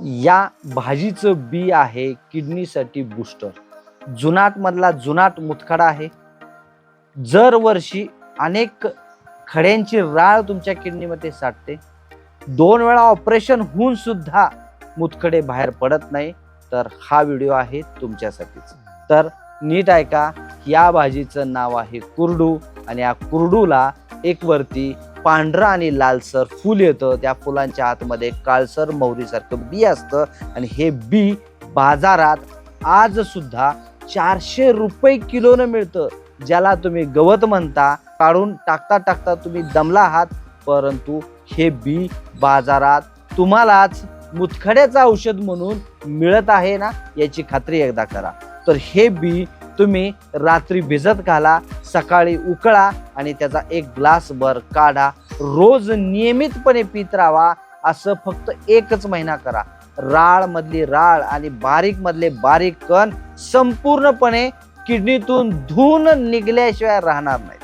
या भाजीचं बी आहे किडनीसाठी बूस्टर. जुनाट मधला जुनाट मुतखडा आहे. जर वर्षी अनेक खड्यांची राळ तुमच्या किडनीमध्ये साठते. 2 वेळा ऑपरेशन होऊन सुद्धा मुतखडे बाहेर पडत नाही, तर हा व्हिडिओ आहे तुमच्यासाठीच. तर नीट ऐका. या भाजीचं नाव आहे कुरडू आणि या कुरडूला एक वरती पांढरं आणि लालसर फूल येतं. त्या फुलांच्या आतमध्ये काळसर मोहरीसारखं बी असतं आणि हे बी बाजारात आज सुद्धा 400 रुपये किलोनं मिळतं. ज्याला तुम्ही गवत म्हणता. काढून टाकता टाकता तुम्ही दमला आहात, परंतु हे बी बाजारात तुम्हालाच मुतखड्याचं औषध म्हणून मिळत आहे ना, याची खात्री एकदा करा. तर हे बी तुम्ही रात्री भिजत घाला, सकाळी उकळा आणि त्याचा 1 ग्लासभर काढा. रोज नियमितपणे पीत राहावा. असं फक्त 1च महिना करा. राळ मधली राळ आणि बारीक मधले बारीक कण संपूर्णपणे किडनीतून धुवून निघल्याशिवाय राहणार नाही.